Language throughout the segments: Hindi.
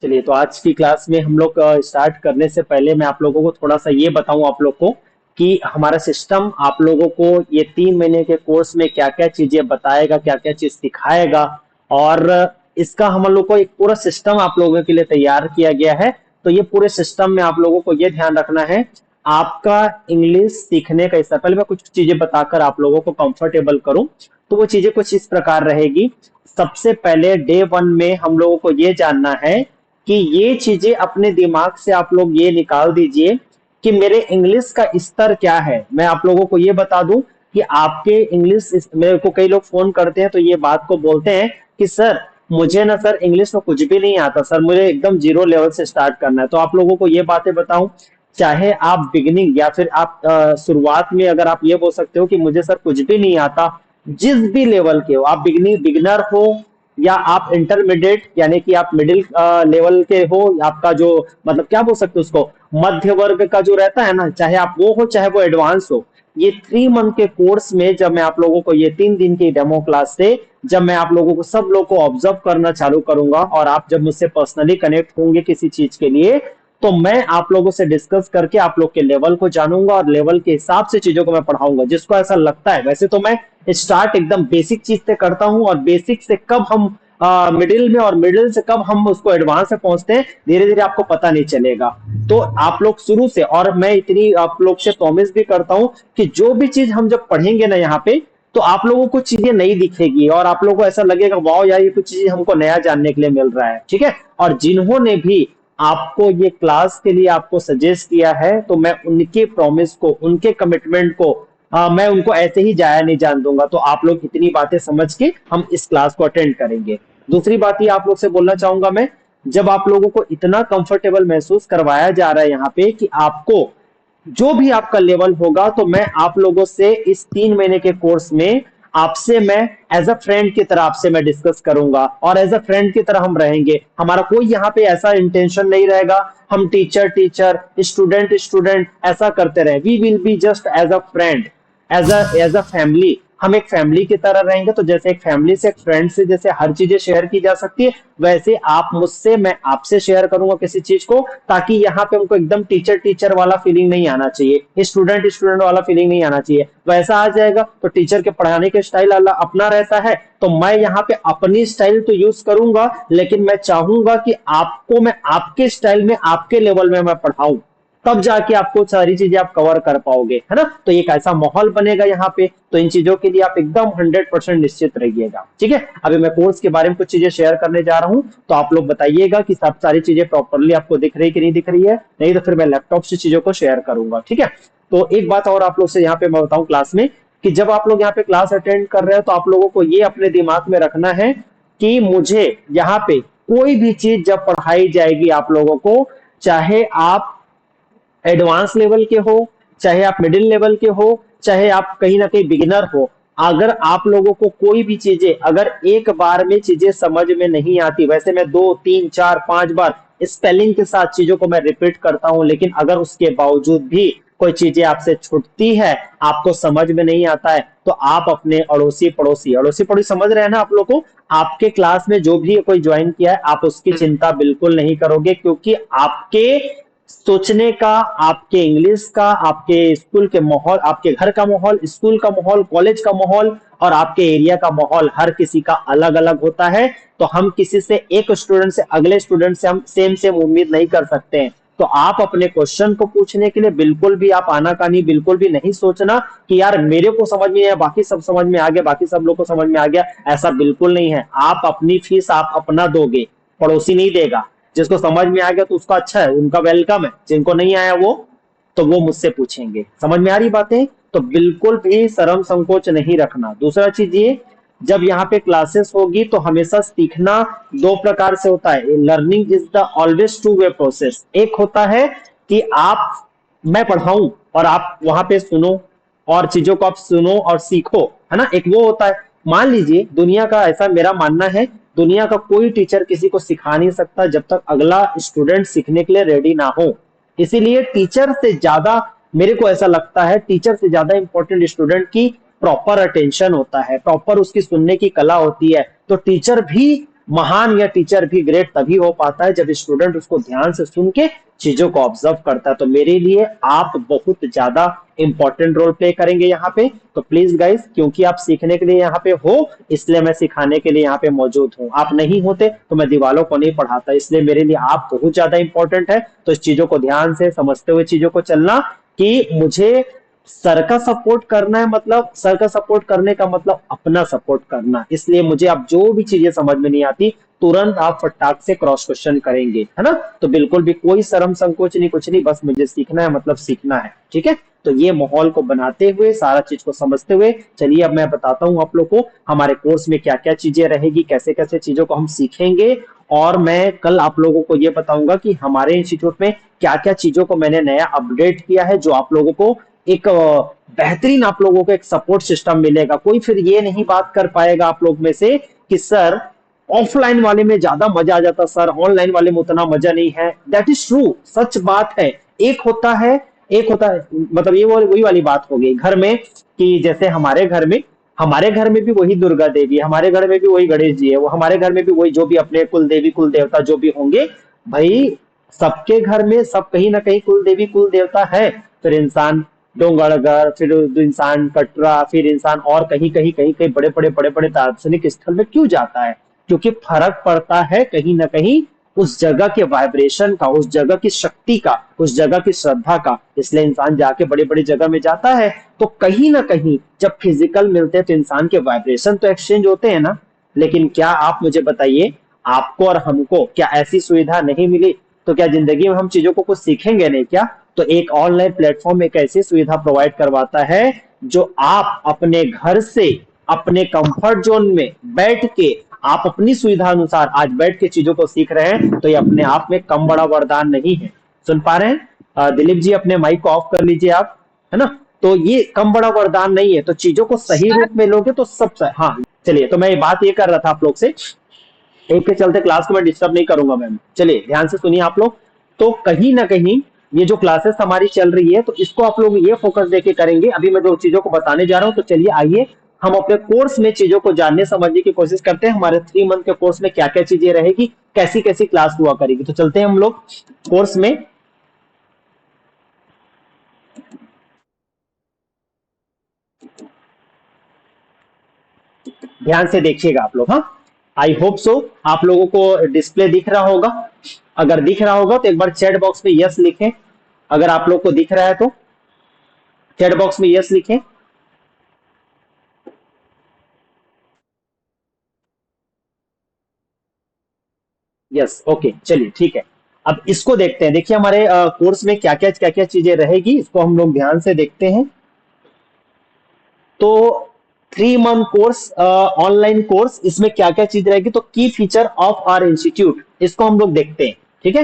चलिए, तो आज की क्लास में हम लोग स्टार्ट करने से पहले मैं आप लोगों को थोड़ा सा ये बताऊं आप लोग को कि हमारा सिस्टम आप लोगों को ये 3 महीने के कोर्स में क्या क्या चीजें बताएगा, क्या क्या चीज सिखाएगा। और इसका हम लोग को एक पूरा सिस्टम आप लोगों के लिए तैयार किया गया है। तो ये पूरे सिस्टम में आप लोगों को ये ध्यान रखना है, आपका इंग्लिश सीखने का हिस्सा। पहले मैं कुछ चीजें बताकर आप लोगों को कंफर्टेबल करूं, तो वो चीजें कुछ इस प्रकार रहेगी। सबसे पहले डे 1 में हम लोगों को ये जानना है कि ये चीजें अपने दिमाग से आप लोग ये निकाल दीजिए कि मेरे इंग्लिश का स्तर क्या है। मैं आप लोगों को ये बता दूं कि आपके इंग्लिश, मेरे को कई लोग फोन करते हैं तो ये बात को बोलते हैं कि सर मुझे ना सर इंग्लिश में कुछ भी नहीं आता सर, मुझे एकदम जीरो लेवल से स्टार्ट करना है। तो आप लोगों को ये बातें बताऊं, चाहे आप बिगिनिंग या फिर आप शुरुआत में अगर आप ये बोल सकते हो कि मुझे सर कुछ भी नहीं आता, जिस भी लेवल के हो आप, बिगिनर हो या आप इंटरमीडिएट यानी कि आप मिडिल लेवल के हो, आपका जो मतलब क्या बोल सकते हो उसको, मध्य वर्ग का जो रहता है ना, चाहे आप वो हो चाहे वो एडवांस हो। ये 3 मंथ के कोर्स में जब मैं आप लोगों को ये 3 दिन की डेमो क्लास से जब मैं आप लोगों को सब लोग को ऑब्जर्व करना चालू करूंगा और आप जब मुझसे पर्सनली कनेक्ट होंगे किसी चीज के लिए, तो मैं आप लोगों से डिस्कस करके आप लोग के लेवल को जानूंगा और लेवल के हिसाब से चीजों को मैं पढ़ाऊंगा। जिसको ऐसा लगता है, वैसे तो मैं स्टार्ट एकदम बेसिक चीज से करता हूं और बेसिक से कब हम मिडिल में और मिडिल से कब हम उसको एडवांस में पहुंचते हैं धीरे धीरे आपको पता नहीं चलेगा। तो आप लोग शुरू से, और मैं इतनी आप लोग से प्रॉमिस भी करता हूं कि जो भी चीज हम जब पढ़ेंगे ना यहाँ पे, तो आप लोगों को चीजें नई दिखेगी और आप लोगों को ऐसा लगेगा वाह यार ये कुछ चीज हमको नया जानने के लिए मिल रहा है। ठीक है। और जिन्होंने भी आपको ये क्लास के लिए आपको सजेस्ट किया है, तो मैं उनके प्रॉमिस को, उनके कमिटमेंट को मैं उनको ऐसे ही जाया नहीं जान दूंगा। तो आप लोग इतनी बातें समझ के हम इस क्लास को अटेंड करेंगे। दूसरी बात ये आप लोग से बोलना चाहूंगा मैं, जब आप लोगों को इतना कंफर्टेबल महसूस करवाया जा रहा है यहाँ पे कि आपको जो भी आपका लेवल होगा, तो मैं आप लोगों से इस 3 महीने के कोर्स में आपसे मैं एज अ फ्रेंड की तरह आपसे मैं डिस्कस करूंगा और एज अ फ्रेंड की तरह हम रहेंगे। हमारा कोई यहाँ पे ऐसा इंटेंशन नहीं रहेगा हम टीचर टीचर स्टूडेंट स्टूडेंट ऐसा करते रहे। We will be just as a friend, as a family. हम एक फैमिली की तरह रहेंगे। तो जैसे एक फैमिली से, एक फ्रेंड से जैसे हर चीजें शेयर की जा सकती है, वैसे आप मुझसे, मैं आपसे शेयर करूंगा किसी चीज को, ताकि यहाँ पे हमको एकदम टीचर टीचर वाला फीलिंग नहीं आना चाहिए, स्टूडेंट स्टूडेंट वाला फीलिंग नहीं आना चाहिए। वैसा आ जाएगा तो टीचर के पढ़ाने के स्टाइल अपना रहता है, तो मैं यहाँ पे अपनी स्टाइल तो यूज करूंगा, लेकिन मैं चाहूंगा कि आपको मैं आपके स्टाइल में, आपके लेवल में मैं पढ़ाऊं, तब जाके आपको सारी चीजें आप कवर कर पाओगे, है ना। तो एक ऐसा माहौल बनेगा यहाँ पे, तो इन चीजों के लिए आप एकदम 100% निश्चित रहिएगा। ठीक है। अभी मैं कोर्स के बारे में कुछ चीजें शेयर करने जा रहा हूँ, तो आप लोग बताइएगा कि सब सारी चीजें प्रॉपरली आपको दिख रही कि नहीं दिख रही है। नहीं तो फिर मैं लैपटॉप से चीजों को शेयर करूंगा। ठीक है। तो एक बात और आप लोग से यहाँ पे मैं बताऊं क्लास में, कि जब आप लोग यहाँ पे क्लास अटेंड कर रहे हो तो आप लोगों को ये अपने दिमाग में रखना है कि मुझे यहाँ पे कोई भी चीज जब पढ़ाई जाएगी आप लोगों को, चाहे आप एडवांस लेवल के हो, चाहे आप मिडिल लेवल के हो, चाहे आप कहीं ना कहीं बिगिनर हो, अगर आप लोगों को कोई भी चीजें, अगर एक बार में चीजें समझ में नहीं आती, वैसे मैं 2 3 4 5 बार स्पेलिंग के साथ चीजों को मैं रिपीट करता हूं, लेकिन अगर उसके बावजूद भी कोई चीजें आपसे छूटती है, आपको समझ में नहीं आता है, तो आप अपने अड़ोसी पड़ोसी, अड़ोसी पड़ोसी समझ रहे हैं ना आप लोग को, आपके क्लास में जो भी कोई ज्वाइन किया है आप उसकी चिंता बिल्कुल नहीं करोगे, क्योंकि आपके सोचने का, आपके इंग्लिश का, आपके स्कूल के माहौल, आपके घर का माहौल, स्कूल का माहौल, कॉलेज का माहौल और आपके एरिया का माहौल हर किसी का अलग अलग होता है। तो हम किसी से, एक स्टूडेंट से अगले स्टूडेंट से हम सेम सेम उम्मीद नहीं कर सकते हैं। तो आप अपने क्वेश्चन को पूछने के लिए बिल्कुल भी आप आनाकानी बिल्कुल भी नहीं सोचना कि यार मेरे को समझ में आया, बाकी सब समझ में आ गया, बाकी सब लोग को समझ में आ गया। ऐसा बिल्कुल नहीं है। आप अपनी फीस आप अपना दोगे, पड़ोसी नहीं देगा। जिसको समझ में आ गया तो उसका अच्छा है, उनका वेलकम है। जिनको नहीं आया वो, तो वो मुझसे पूछेंगे। समझ में आ रही बातें? तो बिल्कुल भी शर्म संकोच नहीं रखना। दूसरा चीज ये, जब यहाँ पे क्लासेस होगी तो हमेशा सीखना 2 प्रकार से होता है। Learning is the always two way process. एक होता है कि आप, मैं पढ़ाऊं और आप वहां पे सुनो और चीजों को आप सुनो और सीखो, है ना। एक वो होता है। मान लीजिए दुनिया का, ऐसा मेरा मानना है, दुनिया का कोई टीचर किसी को सिखा नहीं सकता जब तक अगला स्टूडेंट सीखने के लिए रेडी ना हो। इसीलिए टीचर से ज्यादा, मेरे को ऐसा लगता है, टीचर से ज्यादा इंपॉर्टेंट स्टूडेंट की प्रॉपर अटेंशन होता है, प्रॉपर उसकी सुनने की कला होती है। तो टीचर भी महान या टीचर भी ग्रेट तभी हो पाता है जब स्टूडेंट उसको ध्यान से सुन के चीजों को ऑब्जर्व करता है। तो मेरे लिए आप बहुत ज्यादा इंपॉर्टेंट रोल प्ले करेंगे यहाँ पे। तो प्लीज गाइस, क्योंकि आप सीखने के लिए यहाँ पे हो, इसलिए मैं सिखाने के लिए यहाँ पे मौजूद हूँ। आप नहीं होते तो मैं दीवालों को नहीं पढ़ाता, इसलिए मेरे लिए आप बहुत ज्यादा इंपॉर्टेंट है। तो इस चीजों को ध्यान से समझते हुए चीजों को चलना, कि मुझे सर का सपोर्ट करना है, मतलब सर का सपोर्ट करने का मतलब अपना सपोर्ट करना। इसलिए मुझे अब जो भी चीजें समझ में नहीं आती, तुरंत आप फटाक से क्रॉस क्वेश्चन करेंगे, है ना। तो बिल्कुल भी कोई शर्म संकोच नहीं, कुछ नहीं, बस मुझे सीखना है, मतलब सीखना है, ठीक है। तो ये माहौल को बनाते हुए, सारा चीज को समझते हुए चलिए, अब मैं बताता हूँ आप लोग को हमारे कोर्स में क्या क्या चीजें रहेगी, कैसे कैसे चीजों को हम सीखेंगे। और मैं कल आप लोगों को ये बताऊंगा कि हमारे इंस्टीट्यूट में क्या क्या चीजों को मैंने नया अपडेट किया है, जो आप लोगों को एक बेहतरीन, आप लोगों को एक सपोर्ट सिस्टम मिलेगा। कोई फिर ये नहीं बात कर पाएगा आप लोग में से कि सर ऑफलाइन वाले में ज्यादा मजा आ जाता, सर ऑनलाइन वाले में उतना मजा नहीं है। दैट इज ट्रू, सच बात है। एक होता है, एक होता है, मतलब ये वही वाली बात हो गई घर में, कि जैसे हमारे घर में भी वही दुर्गा देवी है, हमारे घर में भी वही गणेश जी है, वो हमारे घर में भी वही जो भी अपने कुल देवी कुल देवता जो भी होंगे, भाई सबके घर में सब कहीं ना कहीं कुल देवी कुल देवता है। फिर इंसान डोंगरगढ़, फिर इंसान कटरा, फिर इंसान और कहीं कहीं बड़े बड़े दार्शनिक स्थल में क्यों जाता है? क्योंकि फर्क पड़ता है कहीं ना कहीं उस जगह के वाइब्रेशन का, उस जगह की शक्ति का, उस जगह की श्रद्धा का। इसलिए इंसान जाके बड़ी बड़ी जगह में जाता है, तो कहीं ना कहीं जब फिजिकल मिलते हैं तो इंसान के वाइब्रेशन तो एक्सचेंज होते हैं ना। लेकिन क्या आप मुझे बताइए, आपको और हमको क्या ऐसी सुविधा नहीं मिली? तो क्या जिंदगी में हम चीजों को कुछ सीखेंगे नहीं क्या? तो एक ऑनलाइन प्लेटफॉर्म एक ऐसी सुविधा प्रोवाइड करवाता है, जो आप अपने घर से, अपने कंफर्ट जोन में बैठ के, आप अपनी सुविधा अनुसार आज बैठ के चीजों को सीख रहे हैं। तो ये अपने आप में कम बड़ा वरदान नहीं है। सुन पा रहे हैं? दिलीप जी अपने माइक को ऑफ कर लीजिए आप, है ना। तो ये कम बड़ा वरदान नहीं है। तो चीजों को सही सर रूप में लोगे तो सब सही। हाँ चलिए, तो मैं ये बात ये कर रहा था आप लोग से, एक के चलते क्लास को मैं डिस्टर्ब नहीं करूंगा मैम। चलिए ध्यान से सुनिए आप लोग। तो कहीं ना कहीं ये जो क्लासेस हमारी चल रही है, तो इसको आप लोग ये फोकस देके करेंगे। अभी मैं जो चीजों को बताने जा रहा हूं, तो चलिए आइए हम अपने कोर्स में चीजों को जानने समझने की कोशिश करते हैं। हमारे 3 मंथ के कोर्स में क्या क्या चीजें रहेगी, कैसी कैसी क्लास हुआ करेगी। तो चलते हैं हम लोग कोर्स में। ध्यान से देखिएगा आप लोग, हाँ। आई होप सो आप लोगों को डिस्प्ले दिख रहा होगा। अगर दिख रहा होगा तो एक बार चैट बॉक्स में यस लिखें। अगर आप लोग को दिख रहा है तो चैट बॉक्स में यस लिखें। यस, ओके, चलिए ठीक है। अब इसको देखते हैं। देखिए हमारे कोर्स में क्या क्या चीजें रहेगी, इसको हम लोग ध्यान से देखते हैं। तो 3 मंथ कोर्स, ऑनलाइन कोर्स, इसमें क्या क्या चीज रहेगी, तो की फीचर ऑफ आवर इंस्टीट्यूट, इसको हम लोग देखते हैं, ठीक है।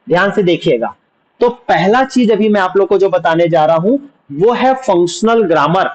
ध्यान से देखिएगा। तो पहला चीज अभी मैं आप लोग को जो बताने जा रहा हूं, वो है फंक्शनल ग्रामर।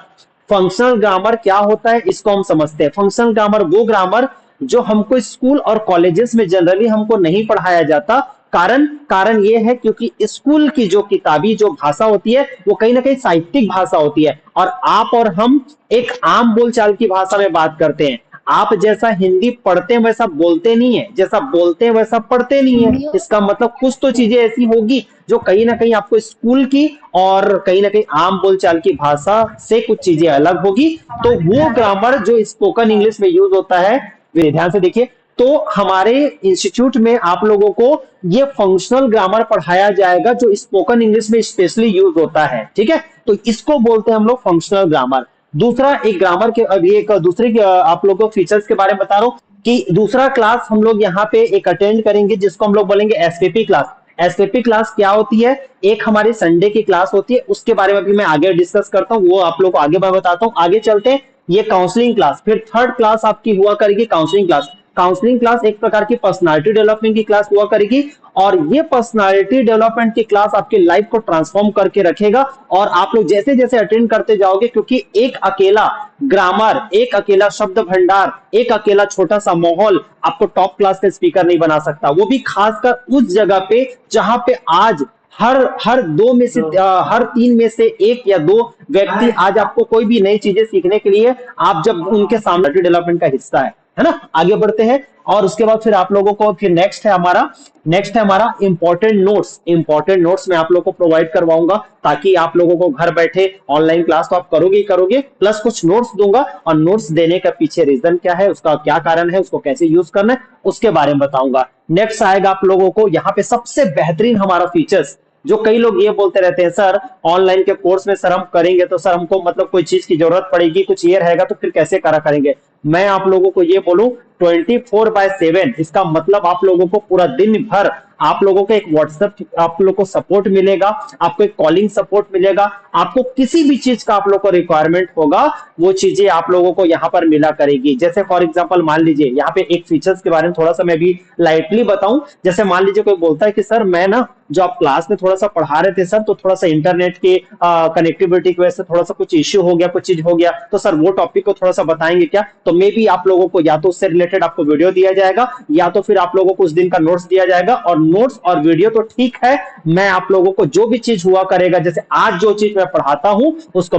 फंक्शनल ग्रामर क्या होता है, इसको हम समझते हैं। फंक्शनल ग्रामर वो ग्रामर जो हमको स्कूल और कॉलेजेस में जनरली हमको नहीं पढ़ाया जाता। कारण कारण ये है क्योंकि स्कूल की जो किताबी जो भाषा होती है, वो कहीं ना कहीं साहित्यिक भाषा होती है, और आप और हम एक आम बोलचाल की भाषा में बात करते हैं। आप जैसा हिंदी पढ़ते हैं वैसा बोलते नहीं है, जैसा बोलते हैं वैसा पढ़ते नहीं है। हिंदी इसका मतलब कुछ तो चीजें ऐसी होगी जो कहीं ना कहीं आपको स्कूल की और कहीं ना कहीं आम बोलचाल की भाषा से कुछ चीजें अलग होगी। तो वो ग्रामर जो स्पोकन इंग्लिश में यूज होता है, ध्यान से देखिए। तो हमारे इंस्टीट्यूट में आप लोगों को ये फंक्शनल ग्रामर पढ़ाया जाएगा, जो स्पोकन इंग्लिश में स्पेशली यूज होता है, ठीक है। तो इसको बोलते हैं हम लोग फंक्शनल ग्रामर। दूसरा एक ग्रामर के, अभी एक दूसरे आप लोगों को फीचर्स के बारे में बता रहा हूं, कि दूसरा क्लास हम लोग यहाँ पे एक अटेंड करेंगे, जिसको हम लोग बोलेंगे एसपीपी क्लास। एसपीपी क्लास क्या होती है? एक हमारी संडे की क्लास होती है, उसके बारे में भी मैं आगे डिस्कस करता हूँ, वो आप लोग को आगे मैं बताता हूँ। आगे चलते हैं। ये काउंसलिंग क्लास, फिर थर्ड क्लास आपकी हुआ करेगी काउंसलिंग क्लास। काउंसलिंग क्लास एक प्रकार की पर्सनालिटी डेवलपमेंट की क्लास हुआ करेगी, और ये पर्सनालिटी डेवलपमेंट की क्लास आपकी लाइफ को ट्रांसफॉर्म करके रखेगा। और आप लोग जैसे जैसे अटेंड करते जाओगे, क्योंकि एक अकेला ग्रामर, एक अकेला शब्द भंडार, एक अकेला छोटा सा माहौल आपको टॉप क्लास के स्पीकर नहीं बना सकता, वो भी खासकर उस जगह पे जहां पे आज हर हर दो में से हर 3 में से एक या दो व्यक्ति आज आपको कोई भी नई चीजें सीखने के लिए, आप जब उनके सामने डेवलपमेंट का हिस्सा है, है ना। आगे बढ़ते हैं और उसके बाद फिर आप लोगों को फिर नेक्स्ट है हमारा इंपॉर्टेंट नोट्स मैं आप लोगों को प्रोवाइड करवाऊंगा, ताकि आप लोगों को घर बैठे ऑनलाइन क्लास तो आप करोगे ही करोगे, प्लस कुछ नोट्स दूंगा, और नोट्स देने का पीछे रीजन क्या है, उसका क्या कारण है, उसको कैसे यूज करना है, उसके बारे में बताऊंगा। नेक्स्ट आएगा आप लोगों को यहाँ पे सबसे बेहतरीन हमारा फीचर्स, जो कई लोग ये बोलते रहते हैं सर ऑनलाइन के कोर्स में सर हम करेंगे तो सर हमको मतलब कोई चीज की जरूरत पड़ेगी, कुछ ये रहेगा तो फिर कैसे करा करेंगे। मैं आप लोगों को ये बोलूं 24/7, इसका मतलब आप लोगों को पूरा दिन भर आप लोगों को एक व्हाट्सएप आप लोग को सपोर्ट मिलेगा, आपको एक कॉलिंग सपोर्ट मिलेगा, आपको किसी भी चीज का आप लोग को रिक्वायरमेंट होगा वो चीजें आप लोगों को यहाँ पर मिला करेगी। जैसे फॉर एग्जांपल मान लीजिए यहाँ पे एक फीचर्स के बारे में थोड़ा सा मैं भी लाइटली बताऊं, जैसे मान लीजिए कोई बोलता है कि सर मैं ना जो आप क्लास में थोड़ा सा पढ़ा रहे थे सर, तो थोड़ा सा इंटरनेट के कनेक्टिविटी की वजह से थोड़ा सा कुछ इश्यू हो गया, कुछ चीज हो गया, तो सर वो टॉपिक को थोड़ा सा बताएंगे क्या, तो मे बी आप लोगों को या तो उससे रिलेटेड आपको वीडियो दिया जाएगा, या तो फिर आप लोगों को उस दिन का नोट्स दिया जाएगा। और नोट्स और वीडियो तो ठीक है, मैं आप लोगों को जो भी चीज हुआ करेगा, जैसे आज जो चीज मैं पढ़ाता हूं उसको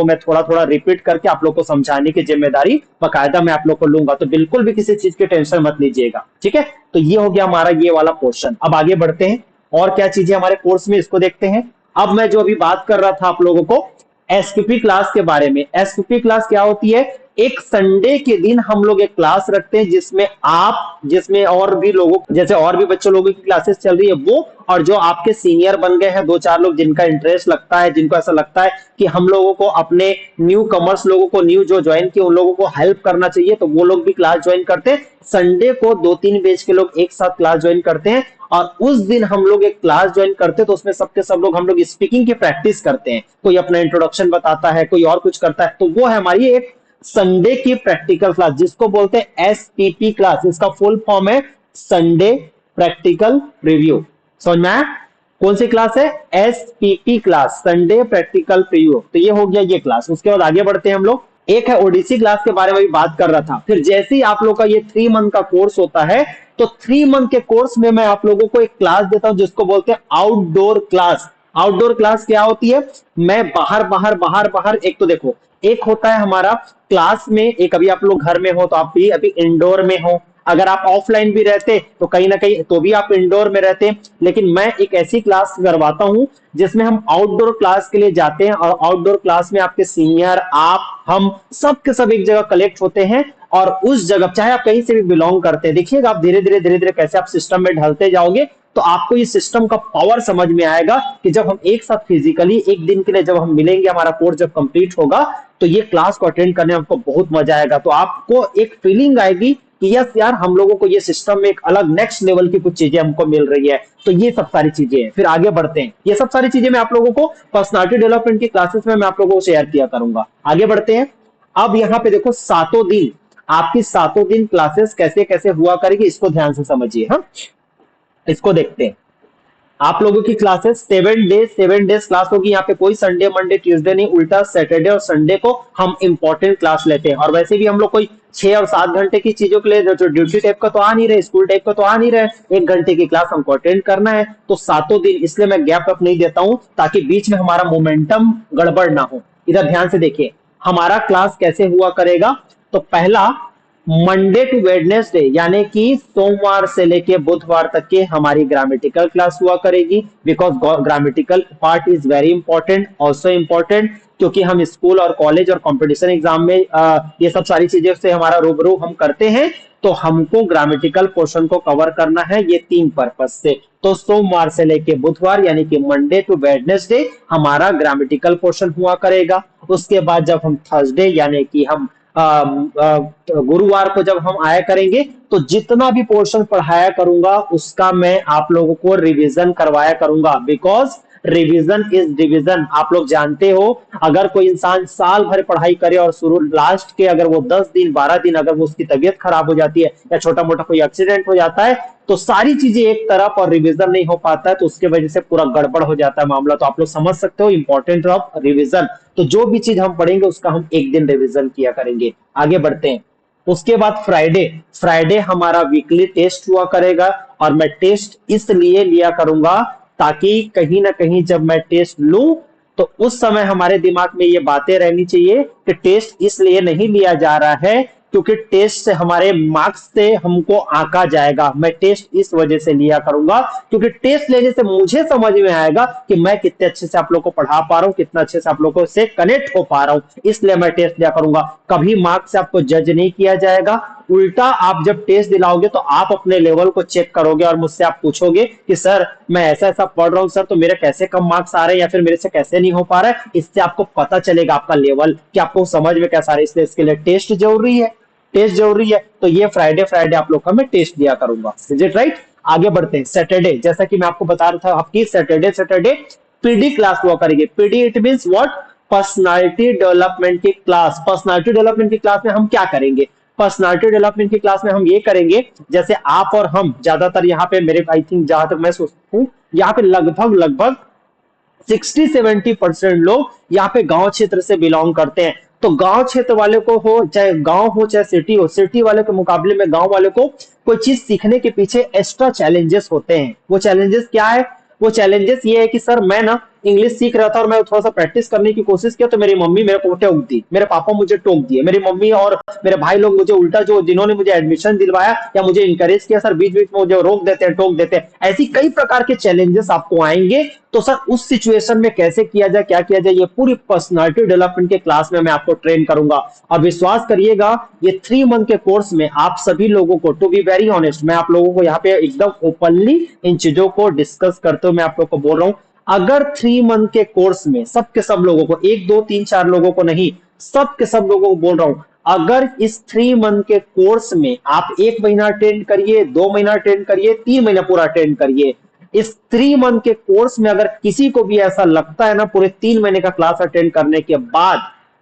मैं थोड़ा थोड़ा रिपीट करके आप लोग को समझाने की जिम्मेदारी बकायदा मैं आप लोग को लूंगा, तो बिल्कुल भी किसी चीज की टेंशन मत लीजिएगा, ठीक है। तो ये हो गया हमारा ये वाला पोर्शन। अब आगे बढ़ते हैं और क्या चीजें हमारे कोर्स में, इसको देखते हैं। अब मैं जो अभी बात कर रहा था आप लोगों को एसपीपी क्लास के बारे में। एसपीपी क्लास क्या होती है, एक संडे के दिन हम लोग एक क्लास रखते हैं जिसमें और भी लोगों, जैसे और भी बच्चों लोगों की क्लासेस चल रही है वो, और जो आपके सीनियर बन गए हैं 2-4 लोग जिनका इंटरेस्ट लगता है, जिनको ऐसा लगता है कि हम लोगों को अपने न्यू कमर्स लोगों को, न्यू जो ज्वाइन किए उन लोगों को हेल्प करना चाहिए, तो वो लोग भी क्लास ज्वाइन करते हैं। संडे को 2-3 बैच के लोग एक साथ क्लास ज्वाइन करते हैं, और उस दिन हम लोग एक क्लास ज्वाइन करते हैं, तो उसमें सबके सब लोग हम लोग स्पीकिंग की प्रैक्टिस करते हैं, कोई अपना इंट्रोडक्शन बताता है, कोई और कुछ करता है, तो वो है हमारी एक संडे की प्रैक्टिकल क्लास, जिसको बोलते हैं एसपीपी क्लास। इसका फुल फॉर्म है संडे प्रैक्टिकल रिव्यू। समझ में आया? कौन सी क्लास है? SPP class, Sunday practical review. तो ये हो गया ये क्लास। उसके बाद आगे बढ़ते हैं हम लोग। एक है ओडीसी क्लास के बारे में भी बात कर रहा था। फिर जैसे ही आप लोग का ये 3 मंथ का कोर्स होता है, तो 3 मंथ के कोर्स में मैं आप लोगों को एक क्लास देता हूं जिसको बोलते हैं आउटडोर क्लास। आउटडोर क्लास क्या होती है, मैं बाहर एक तो देखो, एक होता है हमारा क्लास में, एक अभी आप लोग घर में हो तो आप भी अभी इंडोर में हो, अगर आप ऑफलाइन भी रहते तो कहीं ना कहीं तो भी आप इंडोर में रहते, लेकिन मैं एक ऐसी क्लास करवाता हूं जिसमें हम आउटडोर क्लास के लिए जाते हैं, और आउटडोर क्लास में आपके सीनियर, आप, हम सब के सब एक जगह कलेक्ट होते हैं, और उस जगह चाहे आप कहीं से भी बिलोंग करते हैं, देखिएगा आप धीरे धीरे कैसे आप सिस्टम में ढलते जाओगे, तो आपको ये सिस्टम का पावर समझ में आएगा कि जब हम एक साथ फिजिकली एक दिन के लिए जब हम मिलेंगे, हमारा कोर्स जब कंप्लीट होगा, तो ये क्लास को अटेंड करने में आपको बहुत मजा आएगा। तो आपको एक फीलिंग आएगी कि यस यार, हम लोगों को ये सिस्टम में एक अलग नेक्स्ट लेवल की कुछ चीजें हमको मिल रही है। तो ये सब सारी चीजें हैं। फिर आगे बढ़ते हैं। ये सब सारी चीजें मैं आप लोगों को पर्सनालिटी डेवलपमेंट की क्लासेस में मैं आप लोगों को शेयर किया करूंगा। आगे बढ़ते हैं। अब यहाँ पे देखो, सातों दिन आपकी सातों दिन क्लासेस कैसे कैसे हुआ करेगी, इसको ध्यान से समझिए। हाँ, इसको देखते हैं। आप लोगों की क्लासेस 7 डेज क्लास होगी। यहाँ पे कोई संडे मंडे ट्यूसडे नहीं, उल्टा सैटरडे और संडे को हम इंपॉर्टेंट क्लास लेते हैं। और वैसे भी हम लोग कोई 6 और 7 घंटे की चीजों के लिए जो ड्यूटी टाइप का तो आ नहीं रहे, स्कूल टाइप का तो आ नहीं रहे, 1 घंटे की क्लास हमको अटेंड करना है। तो सातों दिन इसलिए मैं गैप अप नहीं देता हूं, ताकि बीच में हमारा मोमेंटम गड़बड़ ना हो। इधर ध्यान से देखिए हमारा क्लास कैसे हुआ करेगा। तो पहला, मंडे टू वेडनेसडे यानी कि सोमवार से लेके बुधवार तक के हमारी ग्रामेटिकल क्लास हुआ करेगी, because grammatical part is very important, also important, क्योंकि हम स्कूल और कॉलेज और कंपटीशन एग्जाम में ये सब सारी चीजें से हमारा रूबरू हम करते हैं, तो हमको ग्रामेटिकल पोर्शन को कवर करना है ये 3 पर्पज से। तो सोमवार से लेके बुधवार यानी कि मंडे टू वेडनेसडे हमारा ग्रामेटिकल पोर्शन हुआ करेगा। उसके बाद जब हम थर्सडे यानी कि हम गुरुवार को जब हम आया करेंगे, तो जितना भी पोर्शन पढ़ाया करूंगा उसका मैं आप लोगों को रिवीजन करवाया करूंगा, बिकॉज रिवीजन इज डिवीजन। आप लोग जानते हो, अगर कोई इंसान साल भर पढ़ाई करे और शुरू लास्ट के अगर वो 10 दिन 12 दिन अगर वो उसकी तबीयत खराब हो जाती है या छोटा मोटा कोई एक्सीडेंट हो जाता है, तो सारी चीजें एक तरफ और रिवीजन नहीं हो पाता है, तो उसके वजह से पूरा गड़बड़ हो जाता है मामला। तो आप लोग समझ सकते हो इंपॉर्टेंट ऑफ रिवीजन। तो जो भी चीज हम पढ़ेंगे उसका हम एक दिन रिवीजन किया करेंगे। आगे बढ़ते हैं। उसके बाद फ्राइडे हमारा वीकली टेस्ट हुआ करेगा, और मैं टेस्ट इसलिए लिया करूंगा ताकि कहीं ना कहीं जब मैं टेस्ट लूं तो उस समय हमारे दिमाग में ये बातें रहनी चाहिए कि टेस्ट इसलिए नहीं लिया जा रहा है क्योंकि टेस्ट से हमारे मार्क्स से हमको आंका जाएगा। मैं टेस्ट इस वजह से लिया करूंगा क्योंकि टेस्ट लेने से मुझे समझ में आएगा कि मैं कितने अच्छे से आप लोग को पढ़ा पा रहा हूँ, कितना अच्छे से आप लोगों से कनेक्ट हो पा रहा हूँ, इसलिए मैं टेस्ट लिया करूंगा। कभी मार्क्स से आपको जज नहीं किया जाएगा, उल्टा आप जब टेस्ट दिलाओगे तो आप अपने लेवल को चेक करोगे और मुझसे आप पूछोगे कि सर मैं ऐसा ऐसा पढ़ रहा हूँ सर, तो मेरे कैसे कम मार्क्स आ रहे हैं या फिर मेरे से कैसे नहीं हो पा रहा है। इससे आपको पता चलेगा आपका लेवल कि आपको समझ में कैसा आ रहा है, इसलिए इसके लिए टेस्ट जरूरी है। टेस्ट जरूरी है, तो ये फ्राइडे फ्राइडे आप लोग का मैं टेस्ट दिया करूंगा। Is it right? आगे बढ़ते हैं। सैटरडे, जैसा कि मैं आपको बता रहा था, आपकी सैटरडे सैटरडे पीडी क्लास हुआ करेगी। PD it means what? Personality development की क्लास। पर्सनालिटी डेवलपमेंट की क्लास में हम क्या करेंगे? पर्सनालिटी डेवलपमेंट की क्लास में हम ये करेंगे, जैसे आप और हम ज्यादातर यहाँ पे, मेरे आई थिंक जहां तक मैं सोचता हूँ, यहाँ पे लगभग लगभग 60-70% लोग यहाँ पे गांव क्षेत्र से बिलोंग करते हैं। तो गांव क्षेत्र वाले को हो चाहे गांव हो चाहे सिटी हो, सिटी वाले के मुकाबले में गांव वाले को कोई चीज सीखने के पीछे एक्स्ट्रा चैलेंजेस होते हैं। वो चैलेंजेस क्या है? वो चैलेंजेस ये है कि सर मैं ना इंग्लिश सीख रहा था और मैं थोड़ा सा प्रैक्टिस करने की कोशिश किया तो मेरी मम्मी मेरे को टोक दी, मेरे पापा मुझे टोक दिए, मेरी मम्मी और मेरे भाई लोग मुझे उल्टा, जो जिन्होंने मुझे एडमिशन दिलवाया या मुझे इंकरेज किया सर, बीच बीच में मुझे रोक देते हैं, टोक देते हैं। ऐसी कई प्रकार के चैलेंजेस आपको आएंगे। तो सर उस सिचुएशन में कैसे किया जाए, क्या किया जाए, ये पूरी पर्सनालिटी डेवलपमेंट के क्लास में मैं आपको ट्रेन करूंगा। और विश्वास करिएगा, ये 3 मंथ के कोर्स में आप सभी लोगों को, टू बी वेरी ऑनेस्ट, मैं आप लोगों को यहाँ पे एकदम ओपनली इन चीजों को डिस्कस करते हुए मैं आप लोग को बोल रहा हूँ, अगर 3 मंथ के कोर्स में सबके सब लोगों को, 1 2 3 4 लोगों को नहीं, सबके सब लोगों को बोल रहा हूं, अगर इस 3 मंथ के कोर्स में आप 1 महीना अटेंड करिए, 2 महीना अटेंड करिए, 3 महीना पूरा अटेंड करिए, इस 3 मंथ के कोर्स में अगर किसी को भी ऐसा लगता है ना पूरे 3 महीने का क्लास अटेंड करने के बाद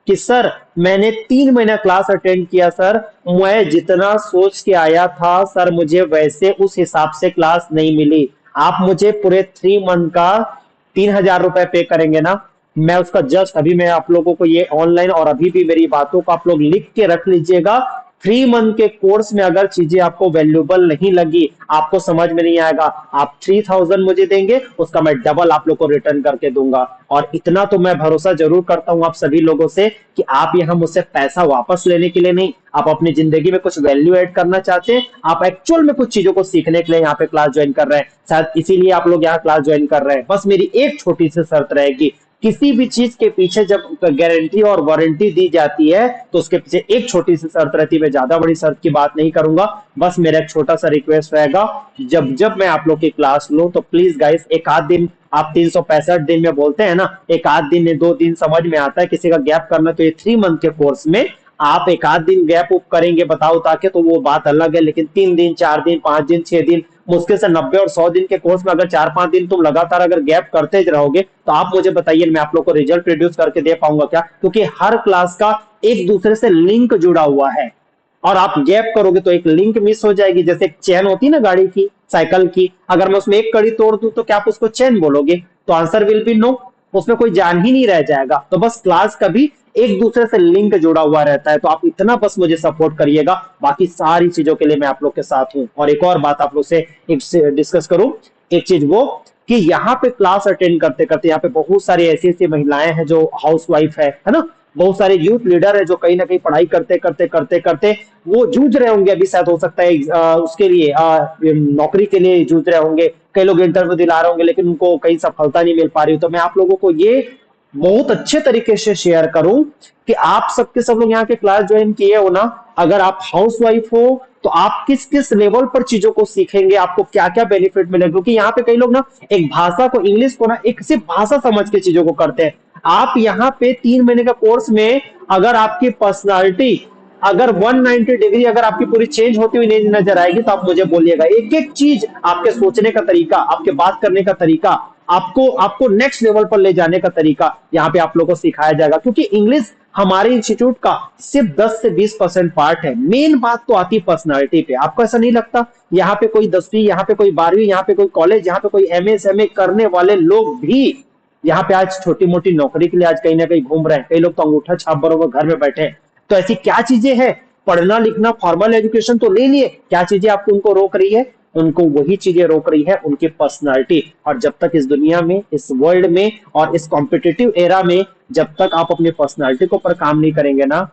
कि सर मैंने 3 महीना क्लास अटेंड किया सर, मैं जितना सोच के आया था सर मुझे वैसे उस हिसाब से क्लास नहीं मिली, आप मुझे पूरे 3 मंथ का 3,000 रुपए पे करेंगे ना, मैं उसका जस्ट अभी मैं आप लोगों को ये ऑनलाइन और अभी भी मेरी बातों को आप लोग लिख के रख लीजिएगा। 3 मंथ के कोर्स में अगर चीजें आपको वैल्यूबल नहीं लगी, आपको समझ में नहीं आएगा, आप 3,000 मुझे देंगे, उसका मैं डबल आप लोग को रिटर्न करके दूंगा। और इतना तो मैं भरोसा जरूर करता हूं आप सभी लोगों से कि आप यहां मुझसे पैसा वापस लेने के लिए नहीं, आप अपनी जिंदगी में कुछ वैल्यू ऐड करना चाहते हैं, आप एक्चुअल में कुछ चीजों को सीखने के लिए यहाँ पे क्लास ज्वाइन कर रहे हैं, शायद इसीलिए आप लोग यहाँ क्लास ज्वाइन कर रहे हैं। बस मेरी एक छोटी सी शर्त रहेगी, किसी भी चीज के पीछे जब गारंटी और वारंटी दी जाती है तो उसके पीछे एक छोटी सी शर्त रहती है। मैं ज्यादा बड़ी शर्त की बात नहीं करूंगा, बस मेरा एक छोटा सा रिक्वेस्ट रहेगा, जब जब मैं आप लोग की क्लास लूं तो प्लीज गाइस एक आध दिन, आप 365 दिन में बोलते हैं ना, एक आध दिन 2 दिन समझ में आता है किसी का गैप करना, तो ये 3 मंथ के कोर्स में आप एक आध दिन गैप उप करेंगे बताओ ताकि, तो वो बात अलग है, लेकिन 3 दिन 4 दिन 5 दिन 6 दिन, मुश्किल से 90 और 100 दिन के कोर्स में अगर 4 5 दिन तुम लगातार अगर गैप करते रहोगे तो आप मुझे बताइए मैं आप लोग को रिजल्ट प्रोड्यूस करके दे पाऊंगा क्या? क्योंकि हर क्लास का एक दूसरे से लिंक जुड़ा हुआ है, और आप गैप करोगे तो एक लिंक मिस हो जाएगी। जैसे एक चेन होती है ना गाड़ी की, साइकिल की, अगर मैं उसमें एक कड़ी तोड़ दूं तो क्या आप उसको चेन बोलोगे? तो आंसर विल बी नो, उसमें कोई जान ही नहीं रह जाएगा। तो बस क्लास कभी एक दूसरे से लिंक जुड़ा हुआ रहता है, तो आप इतना बस मुझे सपोर्ट करिएगा, बाकी सारी चीजों के लिए मैं आप लोग के साथ हूं। और एक और बात आप लोग से एक डिस्कस करूं, एक चीज वो कि यहाँ पे क्लास अटेंड करते करते यहाँ पे बहुत सारी ऐसी ऐसी महिलाएं हैं जो हाउस वाइफ है ना, बहुत सारे यूथ लीडर है जो कहीं ना कहीं पढ़ाई करते करते करते करते वो जूझ रहे होंगे, अभी शायद हो सकता है उसके लिए नौकरी के लिए जूझ रहे होंगे, कई लोग इंटरव्यू दिला रहे होंगे लेकिन उनको कहीं सफलता नहीं मिल पा रही। तो मैं आप लोगों को ये बहुत अच्छे तरीके से शेयर करूं कि आप सबके सब लोग यहाँ के क्लास ज्वाइन किए हो ना, अगर आप हाउस वाइफ हो तो आप किस किस लेवल पर चीजों को सीखेंगे, आपको क्या क्या बेनिफिट मिलेगा, क्योंकि यहाँ पे कई लोग ना एक भाषा को, इंग्लिश को ना एक सिर्फ भाषा समझ के चीजों को करते हैं। आप यहाँ पे 3 महीने का कोर्स में अगर आपकी पर्सनालिटी अगर 190 डिग्री अगर आपकी पूरी चेंज होती हुई नहीं नजर आएगी तो आप मुझे बोलिएगा, एक एक चीज, आपके सोचने का तरीका, आपके बात करने का तरीका, आपको आपको नेक्स्ट लेवल पर ले जाने का तरीका यहाँ पे आप लोगों को सिखाया जाएगा। क्योंकि इंग्लिश हमारे इंस्टीट्यूट का सिर्फ 10 से 20% पार्ट है, मेन बात तो आती है पर्सनालिटी पे। आपको ऐसा नहीं लगता यहाँ पे कोई 10वीं, यहाँ पे कोई 12वीं, यहाँ पे कोई कॉलेज, यहाँ पे कोई एमए करने वाले लोग भी यहाँ पे आज छोटी मोटी नौकरी के लिए आज कहीं ना कहीं घूम रहे हैं, कई लोग तो अंगूठा छाप बरोबर घर में बैठे हैं। तो ऐसी क्या चीजें हैं, पढ़ना लिखना फॉर्मल एजुकेशन तो ले लिए, क्या चीजें आपको उनको रोक रही है? उनको वही चीजें रोक रही है, उनकी पर्सनालिटी। और जब तक इस दुनिया में, इस वर्ल्ड में और इस कॉम्पिटिटिव एरा में जब तक आप अपनी पर्सनालिटी के ऊपर काम नहीं करेंगे ना,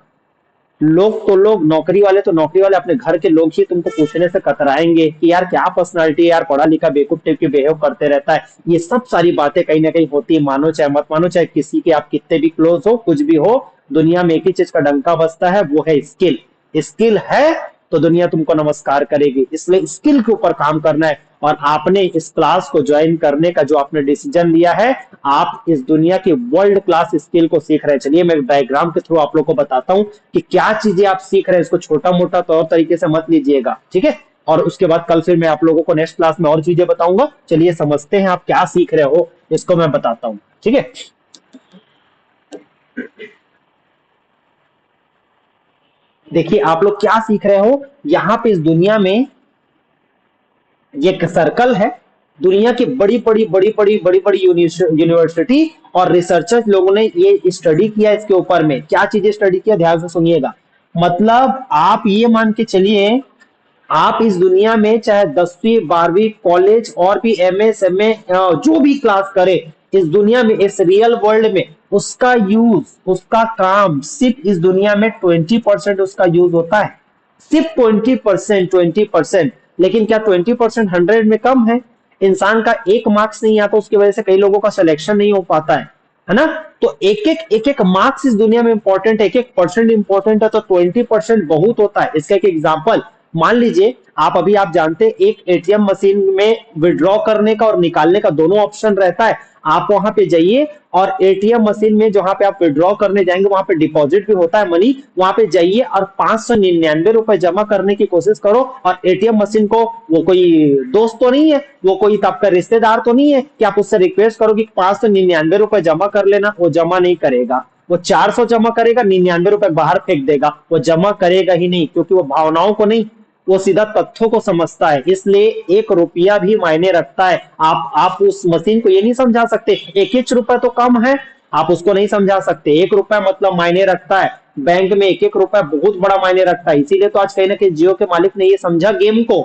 लोग तो लोग नौकरी वाले तो नौकरी वाले अपने घर के लोग ही तुमको पूछने से कतराएंगे कि यार क्या पर्सनालिटी है यार, पढ़ा लिखा बेवकूफ टाइप की बिहेव करते रहता है। ये सब सारी बातें कहीं ना कहीं होती है, मानो चाहे मत मानो, चाहे किसी के आप कितने भी क्लोज हो, कुछ भी हो, दुनिया में एक ही चीज का डंका बजता है, वो है स्किल। स्किल है तो दुनिया तुमको नमस्कार करेगी, इसलिए स्किल के ऊपर काम करना है। और आपने इस क्लास को ज्वाइन करने का जो आपने डिसीजन लिया है, आप इस दुनिया की वर्ल्ड क्लास स्किल को सीख रहे हैं। चलिए मैं डायग्राम के थ्रू आप लोग को बताता हूं कि क्या चीजें आप सीख रहे हैं, इसको छोटा मोटा तौर तरीके से मत लीजिएगा, ठीक है। और उसके बाद कल फिर मैं आप लोगों को नेक्स्ट क्लास में और चीजें बताऊंगा। चलिए समझते हैं आप क्या सीख रहे हो, इसको मैं बताता हूं, ठीक है। देखिए आप लोग क्या सीख रहे हो, यहाँ पे इस दुनिया में ये एक सर्कल है। दुनिया की बड़ी बड़ी यूनिवर्सिटी और रिसर्चर्स लोगों ने ये स्टडी किया, इसके ऊपर में क्या चीजें स्टडी किया, ध्यान से सुनिएगा। मतलब आप ये मान के चलिए, आप इस दुनिया में चाहे 10वीं 12वीं कॉलेज और भी एमए जो भी क्लास करे, इस दुनिया में इस रियल वर्ल्ड में उसका यूज, उसका काम सिर्फ इस दुनिया में 20% उसका यूज होता है। सिर्फ 20%, 20%। लेकिन क्या 20% 100 में कम है? इंसान का एक मार्क्स नहीं आता, उसकी वजह से कई लोगों का सिलेक्शन नहीं हो पाता है ना। तो एक एक मार्क्स इस दुनिया में इंपॉर्टेंट है, एक एक परसेंट इंपॉर्टेंट है, तो 20% बहुत होता है। इसका एक एग्जाम्पल मान लीजिए, आप अभी आप जानते हैं एक एटीएम मशीन में विड्रॉ करने का और निकालने का दोनों ऑप्शन रहता है। आप वहां पे जाइए और एटीएम मशीन में जहां पे आप विड्रॉ करने जाएंगे वहां पे डिपॉजिट भी होता है मनी, वहां पे जाइए और 599 रुपए जमा करने की कोशिश करो। और एटीएम मशीन को, वो कोई दोस्त तो नहीं है, वो कोई आपका रिश्तेदार तो नहीं है कि आप उससे रिक्वेस्ट करो कि 599 रुपए जमा कर लेना, वो जमा नहीं करेगा। वो 400 जमा करेगा, 99 रुपए बाहर फेंक देगा, वो जमा करेगा ही नहीं, क्योंकि वो भावनाओं को नहीं, वो सीधा तथ्यों को समझता है। इसलिए एक रुपया भी मायने रखता है। आप उस मशीन को ये नहीं समझा सकते एक एक रुपए तो कम है, आप उसको नहीं समझा सकते। एक रुपया मतलब मायने रखता है, बैंक में एक एक रुपया बहुत बड़ा मायने रखता है। इसीलिए तो आज कहीं ना कहीं जियो के मालिक ने ये समझा गेम को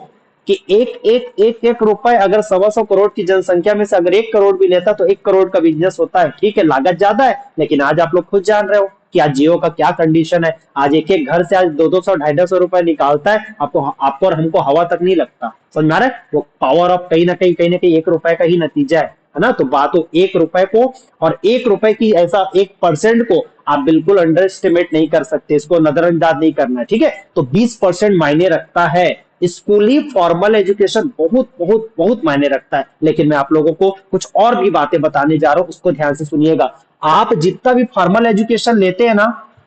कि एक रुपए अगर 125 करोड़ की जनसंख्या में से अगर 1 करोड़ भी लेता तो 1 करोड़ का बिजनेस होता है। ठीक है, लागत ज्यादा है, लेकिन आज आप लोग खुद जान रहे हो कि आज जियो का क्या कंडीशन है। आज एक एक घर से आज 200 200 250 रुपए निकालता है, आपको आपको और हमको हवा तक नहीं लगता। समझ में आ रहा है? वो पावर ऑफ कहीं ना कहीं 1 रुपए का ही नतीजा है ना। तो बात हो 1 रुपए को, और 1 रुपए की ऐसा 1% को आप बिल्कुल अंडर एस्टिमेट नहीं कर सकते, इसको नजरअंदाज नहीं करना है, ठीक है। तो 20% मायने रखता है। स्कूली फॉर्मल एजुकेशन बहुत बहुत बहुत मायने रखता है। लेकिन मैं आप लोगों को कुछ और भी बातें बताने जा रहा हूं, उसको ध्यान से सुनिएगा। आप जितना भी फॉर्मल एजुकेशन लेते हैं ना,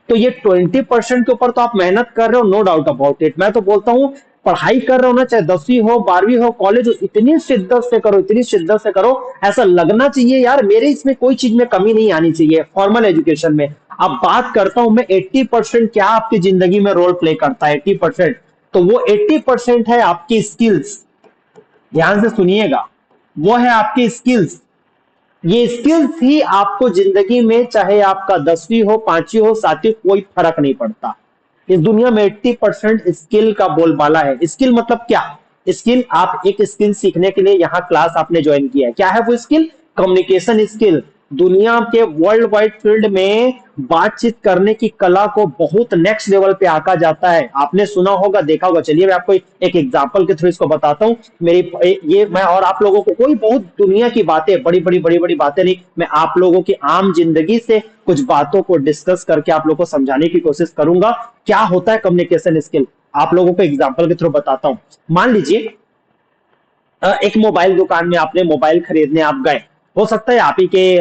तो ये 20% के ऊपर तो आप मेहनत कर रहे हो, नो डाउट अबाउट इट। मैं तो बोलता हूं पढ़ाई कर रहे हो ना, चाहे 10वीं हो 12वीं हो कॉलेज हो, इतनी शिद्दत से करो, इतनी शिद्दत से करो, ऐसा लगना चाहिए यार मेरे इसमें कोई चीज में कमी नहीं आनी चाहिए फॉर्मल एजुकेशन में। अब बात करता हूं मैं 80% क्या आपकी जिंदगी में रोल प्ले करता है। 80%, तो वो 80% है आपकी स्किल्स। ध्यान से सुनिएगा, वो है आपकी स्किल्स। ये स्किल्स ही आपको जिंदगी में, चाहे आपका 10वीं हो 5वीं हो 7वीं, कोई फर्क नहीं पड़ता। इस दुनिया में 80% स्किल का बोलबाला है। स्किल मतलब क्या? स्किल, आप एक स्किल सीखने के लिए यहाँ क्लास आपने ज्वाइन किया है, क्या है वो स्किल? Communication skill. दुनिया के वर्ल्ड वाइड फील्ड में बातचीत करने की कला को बहुत नेक्स्ट लेवल पे आका जाता है। आपने सुना होगा, देखा होगा। चलिए मैं आपको एक एग्जांपल के थ्रू इसको बताता हूँ। मेरी ये मैं और आप लोगों को कोई बहुत दुनिया की बातें, बड़ी बड़ी बातें नहीं, मैं आप लोगों की आम जिंदगी से कुछ बातों को डिस्कस करके आप लोगों को समझाने की कोशिश करूंगा क्या होता है कम्युनिकेशन स्किल। आप लोगों को एग्जांपल के थ्रू बताता हूं। मान लीजिए एक मोबाइल दुकान में आपने मोबाइल खरीदने आप गए। हो सकता है आप ही के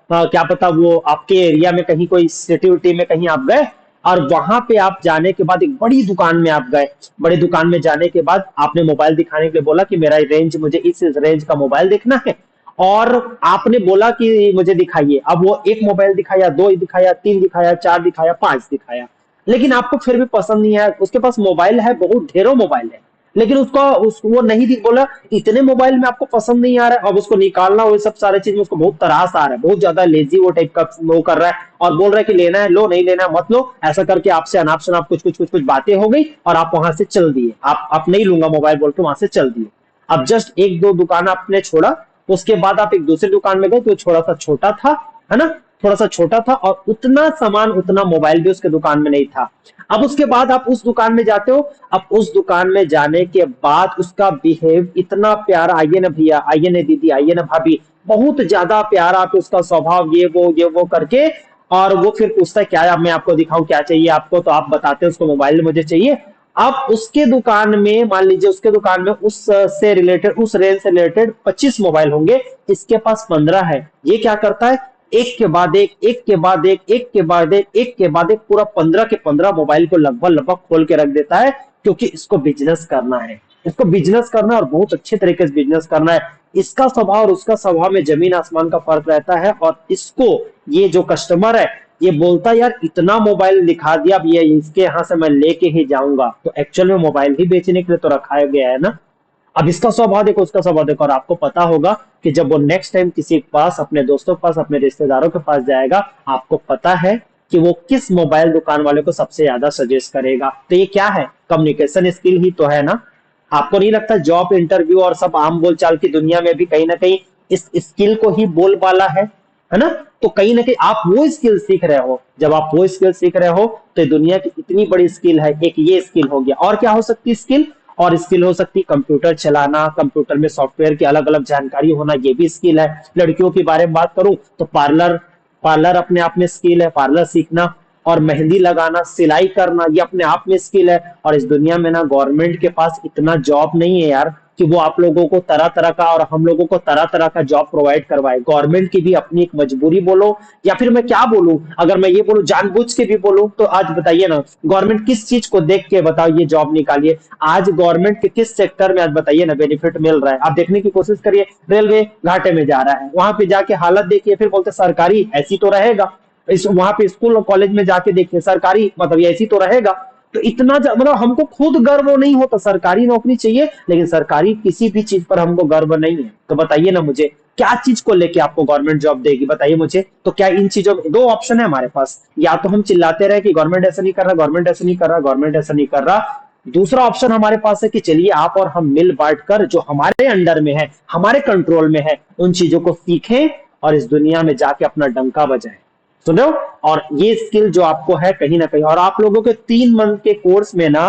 क्या पता वो आपके एरिया में कहीं कोई सिटी उटी में कहीं आप गए, और वहां पे आप जाने के बाद एक बड़ी दुकान में आप गए। बड़ी दुकान में जाने के बाद आपने मोबाइल दिखाने के लिए बोला कि मेरा रेंज, मुझे इस रेंज का मोबाइल देखना है। और आपने बोला कि मुझे दिखाइए। अब वो एक मोबाइल दिखाया, दो दिखाया, तीन दिखाया, चार दिखाया, पांच दिखाया, लेकिन आपको फिर भी पसंद नहीं आया। उसके पास मोबाइल है, बहुत ढेरों मोबाइल है, लेकिन वो नहीं बोला इतने मोबाइल में आपको पसंद नहीं आ रहा है। अब उसको निकालना, वो सब सारे चीज में उसको बहुत तरास आ रहा है, बहुत ज्यादा लेजी वो टाइप का वो कर रहा है, और बोल रहा है कि लेना है लो, नहीं लेना है मत लो। ऐसा करके आपसे अनाप शनाप कुछ बातें हो गई और आप वहां से चल दिए। आप नहीं लूंगा मोबाइल बोल के वहां से चल दिए। अब जस्ट एक दो दुकान आपने छोड़ा, उसके बाद आप एक दूसरी दुकान में गए तो थोड़ा सा छोटा था, है ना, थोड़ा सा छोटा था, और उतना सामान, उतना मोबाइल भी उसके दुकान में नहीं था। अब उसके बाद आप उस दुकान में जाते हो। अब उस दुकान में जाने के बाद उसका बिहेव इतना प्यारा, आइए ना भैया, आइए ना दीदी, आइए ना भाभी, बहुत ज्यादा प्यारा, आप उसका स्वभाव ये वो करके, और वो फिर पूछता है क्या मैं आपको दिखाऊं, क्या चाहिए आपको, तो आप बताते हैं उसको मोबाइल मुझे चाहिए। अब उसके दुकान में मान लीजिए, उसके दुकान में उस से रिलेटेड, उस रेंज से रिलेटेड 25 मोबाइल होंगे, इसके पास 15 है। ये क्या करता है, एक के बाद एक, एक के बाद एक, एक के बाद एक, एक के बाद एक, पूरा 15 के 15 मोबाइल को लगभग लगभग खोल के रख देता है, क्योंकि इसको बिजनेस करना है। इसको बिजनेस करना है और बहुत अच्छे तरीके से बिजनेस करना है। इसका स्वभाव और उसका स्वभाव में जमीन आसमान का फर्क रहता है। और इसको, ये जो कस्टमर है, ये बोलता है यार इतना मोबाइल दिखा दिया, अब ये इसके यहां से मैं लेके ही जाऊंगा, तो एक्चुअल में मोबाइल ही बेचने के लिए तो रखा गया है ना। अब इसका स्वभाव देखो, उसका स्वभाव देखो, और आपको पता होगा कि जब वो नेक्स्ट टाइम किसी के पास, अपने दोस्तों के पास, अपने रिश्तेदारों के पास जाएगा, आपको पता है कि वो किस मोबाइल दुकान वाले को सबसे ज्यादा सजेस्ट करेगा। तो ये क्या है, कम्युनिकेशन स्किल ही तो है ना। आपको नहीं लगता जॉब इंटरव्यू और सब आम बोलचाल की दुनिया में भी कहीं ना कहीं इस स्किल को ही बोलबाला है ना। तो कहीं ना कहीं आप वो स्किल सीख रहे हो। जब आप वो स्किल सीख रहे हो तो दुनिया की इतनी बड़ी स्किल है, एक ये स्किल हो गया। और क्या हो सकती है स्किल, और स्किल हो सकती है कंप्यूटर चलाना, कंप्यूटर में सॉफ्टवेयर की अलग अलग जानकारी होना, ये भी स्किल है। लड़कियों के बारे में बात करूं तो पार्लर, पार्लर अपने आप में स्किल है, पार्लर सीखना। और मेहंदी लगाना, सिलाई करना, ये अपने आप में स्किल है। और इस दुनिया में ना गवर्नमेंट के पास इतना जॉब नहीं है यार कि वो आप लोगों को तरह तरह का और हम लोगों को तरह तरह का जॉब प्रोवाइड करवाए। गवर्नमेंट की भी अपनी एक मजबूरी बोलो, या फिर मैं क्या बोलूं, अगर मैं ये बोलूं जानबूझ के भी बोलूं, तो आज बताइए ना गवर्नमेंट किस चीज को देख के बताओ ये जॉब निकालिए। आज गवर्नमेंट के किस सेक्टर में आज बताइए ना बेनिफिट मिल रहा है, आप देखने की कोशिश करिए। रेलवे घाटे में जा रहा है, वहां पे जाके हालत देखिए, फिर बोलते सरकारी ऐसी तो रहेगा। इस वहां पे स्कूल और कॉलेज में जाके देखिए, सरकारी मतलब ये ऐसी तो रहेगा। तो इतना मतलब हमको खुद गर्व नहीं होता, सरकारी नौकरी चाहिए, लेकिन सरकारी किसी भी चीज पर हमको गर्व नहीं है। तो बताइए ना मुझे, क्या चीज को लेके आपको गवर्नमेंट जॉब देगी, बताइए मुझे। तो क्या इन चीजों में दो ऑप्शन है हमारे पास, या तो हम चिल्लाते रहे कि गवर्नमेंट ऐसा नहीं कर रहा, गवर्नमेंट ऐसा नहीं कर रहा, गवर्नमेंट ऐसा नहीं कर रहा। दूसरा ऑप्शन हमारे पास है कि चलिए आप और हम मिल बांट कर, जो हमारे अंडर में है, हमारे कंट्रोल में है, उन चीजों को सीखें और इस दुनिया में जाके अपना डंका बजाएं। सुनो। और ये स्किल जो आपको है कहीं ना कहीं, और आप लोगों के 3 मंथ के कोर्स में ना,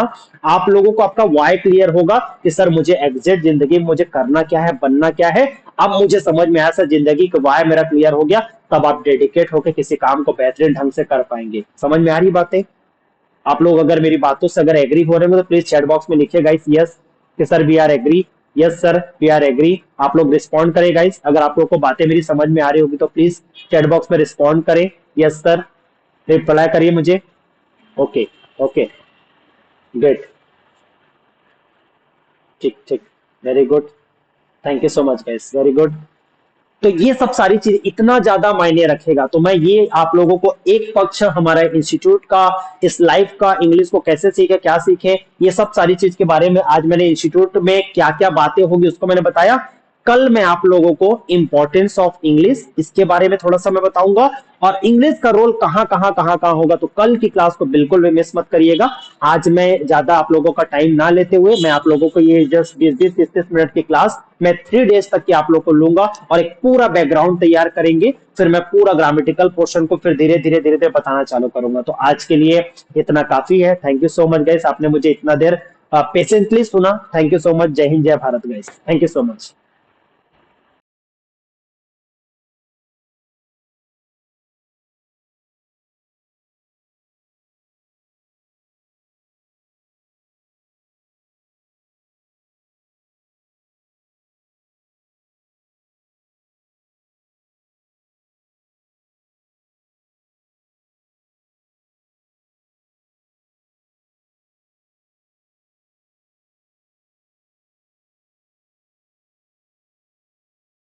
आप लोगों को आपका वाई क्लियर होगा कि सर मुझे एग्जैक्ट जिंदगी में मुझे करना क्या है, बनना क्या है। अब मुझे समझ में आया सर, जिंदगी का वाई मेरा क्लियर हो गया। तब आप डेडिकेट होकर किसी काम को बेहतरीन ढंग से कर पाएंगे। समझ में आ रही बातें। आप लोग अगर मेरी बातों से अगर एग्री हो रहे हो तो प्लीज चैट बॉक्स में लिखिए गाइस यस, कि sir we are agree, yes sir we are agree. आप लोग रिस्पॉन्ड करें गाइस, अगर आप लोग को बातें मेरी समझ में आ रही होगी तो प्लीज चैट बॉक्स में रिस्पॉन्ड करें, यस सर, रिप्लाई करिए मुझे। ओके, ओके, गुड, ठीक ठीक, very good, thank you so much guys, very good. तो ये सब सारी चीज इतना ज्यादा मायने रखेगा। तो मैं ये आप लोगों को एक पक्ष हमारा इंस्टीट्यूट का, इस लाइफ का, इंग्लिश को कैसे सीखे, क्या सीखे, ये सब सारी चीज के बारे में आज मैंने इंस्टीट्यूट में क्या क्या बातें होगी उसको मैंने बताया। कल मैं आप लोगों को इंपॉर्टेंस ऑफ इंग्लिश इसके बारे में थोड़ा सा मैं बताऊंगा, और इंग्लिश का रोल कहाँ कहाँ होगा। तो कल की क्लास को बिल्कुल भी मिस मत करिएगा। आज मैं ज्यादा आप लोगों का टाइम ना लेते हुए, मैं आप लोगों को ये जस्ट 20-20 30 मिनट की क्लास मैं 3 डेज तक की आप लोग को लूंगा, और एक पूरा बैकग्राउंड तैयार करेंगे। फिर मैं पूरा ग्रामेटिकल पोर्शन को फिर धीरे धीरे धीरे धीरे बताना चालू करूंगा। तो आज के लिए इतना काफी है। Thank you so much guys, आपने मुझे इतना देर पेशेंटली सुना। Thank you so much. जय हिंद, जय Bharat guys, thank you so much.